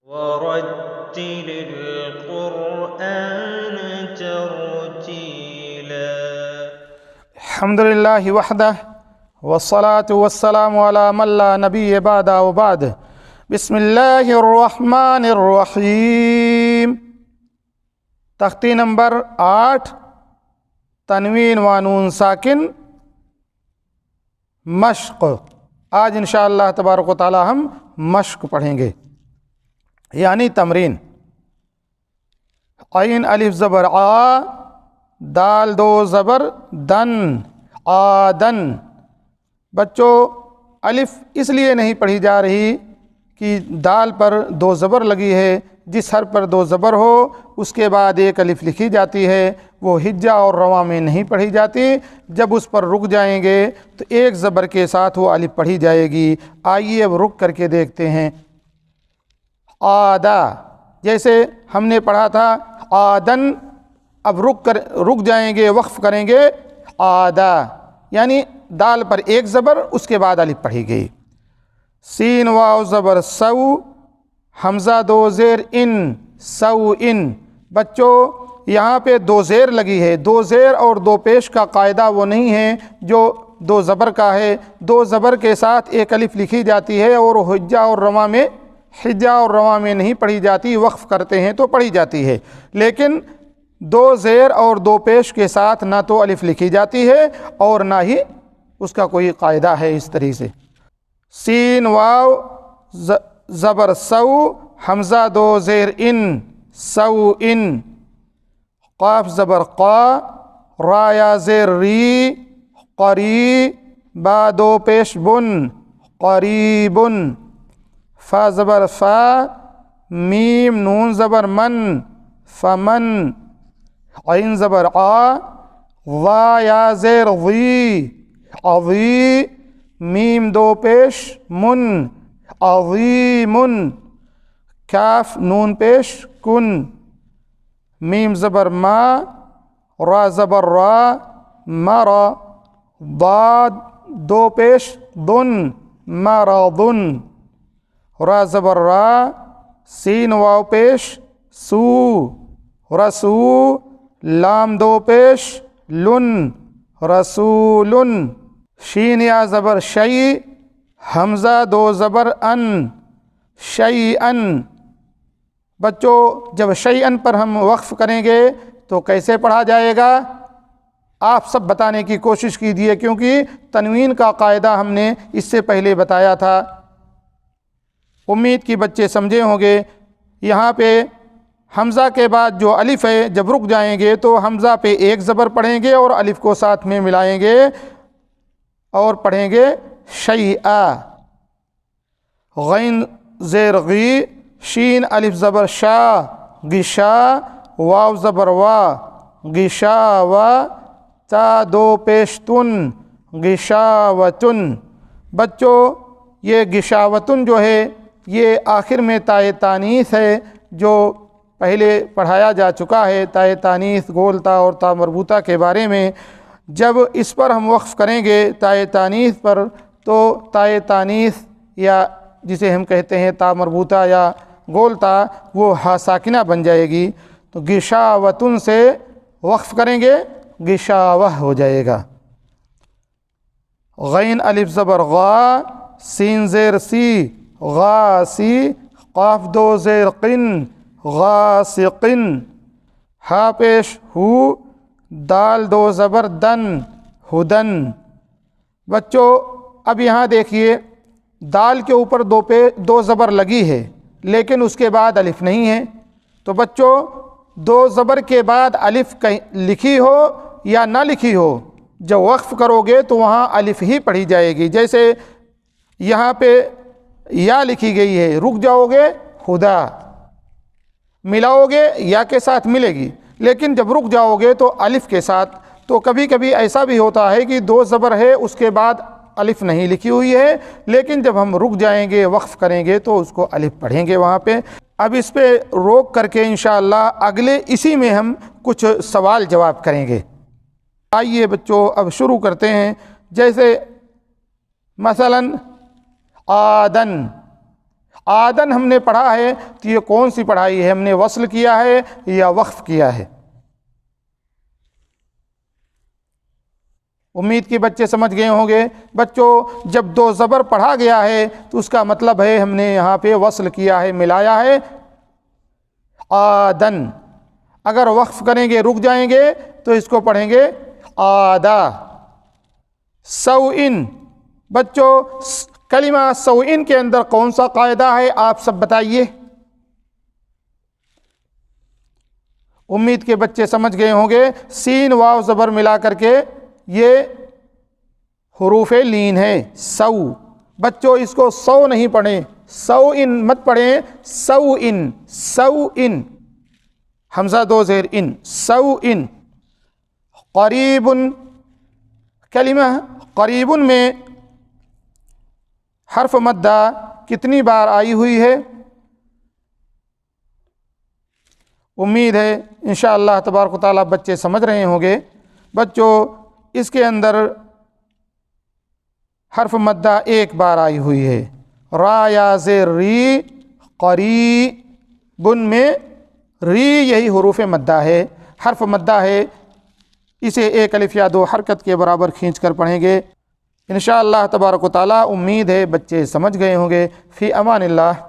ورتل القرآن ترتیلا۔ الحمد للہ وحدہ والصلاة والسلام علی من لا نبی بعدہ وبعد۔ بسم اللہ الرحمن الرحیم۔ تختی نمبر 8، تنوین و نون ساکن، مشق۔ آج انشاءاللہ تبارک و تعالی ہم مشق پڑھیں گے، یعنی تمرین۔ عین الف زبر آ، دال دو زبر دن، آدن۔ بچوں الف اس لیے نہیں پڑھی جا رہی کہ دال پر دو زبر لگی ہے۔ جس حرف پر دو زبر ہو اس کے بعد ایک الف لکھی جاتی ہے، وہ ہجا اور رواں میں نہیں پڑھی جاتی۔ جب اس پر رک جائیں گے تو ایک زبر کے ساتھ وہ الف پڑھی جائے گی۔ آئیے اب رک کر کے دیکھتے ہیں۔ آدھا، جیسے ہم نے پڑھا تھا آدن، اب رک جائیں گے، وقف کریں گے آدھا، یعنی دال پر ایک زبر، اس کے بعد الف پڑھی گئی۔ سین واو زبر سو، حمزہ دو زیر ان، سو ان۔ بچوں یہاں پہ دو زیر لگی ہے۔ دو زیر اور دو پیش کا قاعدہ وہ نہیں ہے جو دو زبر کا ہے۔ دو زبر کے ساتھ ایک الف لکھی جاتی ہے اور ہجا اور رواں میں نہیں پڑھی جاتی، وقف کرتے ہیں تو پڑھی جاتی ہے۔ لیکن دو زیر اور دو پیش کے ساتھ نہ تو الف لکھی جاتی ہے اور نہ ہی اس کا کوئی قاعدہ ہے اس طریقے سے۔ سین واو زبر سو، حمزہ دو زیر ان، سو ان۔ قاف زبر قا، را یا زیر ری، قری، با دو پیش بن، قریبن۔ فا زبر فا، میم نون زبر من، فمن۔ عین زبر آ، وا یا زیر وی، عوی، میم دو پیش من، عظیمن۔ کاف نون پیش کن، میم زبر ما، را زبر را، مرا۔ ضاد دو پیش ضن، مرضن۔ را زبر را، سین واو پیش سو، رسو، لام دو پیش لن، رسولن۔ شین یا زبر شی، حمزہ دو زبر ان، شیئن۔ بچوں جب شیئن پر ہم وقف کریں گے تو کیسے پڑھا جائے گا؟ آپ سب بتانے کی کوشش کیجیے، کیونکہ تنوین کا قاعدہ ہم نے اس سے پہلے بتایا تھا۔ امید کی بچے سمجھے ہوں گے۔ یہاں پہ حمزہ کے بعد جو الف ہے، جب رک جائیں گے تو حمزہ پہ ایک زبر پڑھیں گے اور الف کو ساتھ میں ملائیں گے اور پڑھیں گے شیئا۔ غین زیر غی، شین الف زبر شا، غشا، واو زبر وا، غشاوا، تا دو پیش تن، غشاوتن۔ بچوں یہ غشاوتن جو ہے یہ آخر میں تائے تانیث ہے، جو پہلے پڑھایا جا چکا ہے۔ تائے تانیث گول تا اور تا مربوطہ کے بارے میں جب اس پر ہم وقف کریں گے تائے تانیث پر، تو تائے تانیث یا جسے ہم کہتے ہیں تا مربوطہ یا گول تا، وہ ہا ساکنہ بن جائے گی۔ تو غشاوتن سے وقف کریں گے، غشاوہ ہو جائے گا۔ غین الف زبر غا، سین زیر سی، غاسی، قاف دو زیر قن، غاسقن۔ ہا پیش ہو، دال دو زبر دن، ہدن۔ بچوں اب یہاں دیکھیے، دال کے اوپر دو زبر لگی ہے لیکن اس کے بعد الف نہیں ہے۔ تو بچوں دو زبر کے بعد الف لکھی ہو یا نہ لکھی ہو، جب وقف کرو گے تو وہاں الف ہی پڑھی جائے گی۔ جیسے یہاں پہ یا لکھی گئی ہے، رک جاؤ گے خدا، ملاؤ گے یا کے ساتھ ملے گی، لیکن جب رک جاؤ گے تو الف کے ساتھ۔ تو کبھی کبھی ایسا بھی ہوتا ہے کہ دو زبر ہے اس کے بعد الف نہیں لکھی ہوئی ہے، لیکن جب ہم رک جائیں گے، وقف کریں گے تو اس کو الف پڑھیں گے وہاں پہ۔ اب اس پہ روک کر کے انشاءاللہ اگلے اسی میں ہم کچھ سوال جواب کریں گے۔ آئیے بچوں اب شروع کرتے ہیں۔ جیسے مثلا آدن، آدن ہم نے پڑھا ہے تو یہ کون سی پڑھائی ہے؟ ہم نے وصل کیا ہے یا وقف کیا ہے؟ امید کہ بچے سمجھ گئے ہوں گے۔ بچوں جب دو زبر پڑھا گیا ہے تو اس کا مطلب ہے ہم نے یہاں پہ وصل کیا ہے، ملایا ہے آدن۔ اگر وقف کریں گے رک جائیں گے تو اس کو پڑھیں گے آدھا۔ سوئن، بچوں کلمہ سوئن کے اندر کون سا قاعدہ ہے آپ سب بتائیے؟ امید کے بچے سمجھ گئے ہوں گے، سین واو زبر ملا کر کے یہ حروف لین ہے، سو۔ بچوں اس کو سو نہیں پڑھیں، سو ان مت پڑھیں، سو ان، سو ان، حمزہ دو زیر ان، سو ان۔ قریب، کلمہ قریب میں حرف مدہ کتنی بار آئی ہوئی ہے؟ امید ہے انشاءاللہ تبارک و تعالیٰ بچے سمجھ رہے ہوں گے۔ بچوں اس کے اندر حرف مدہ ایک بار آئی ہوئی ہے، را یا زیر ری، قریبن میں ری یہی حروف مدہ ہے، حرف مدہ ہے، اسے ایک الف یا دو حرکت کے برابر کھینچ کر پڑھیں گے انشاءاللہ تبارک و تعالیٰ۔ امید ہے بچے سمجھ گئے ہوں گے۔ فی امان اللہ۔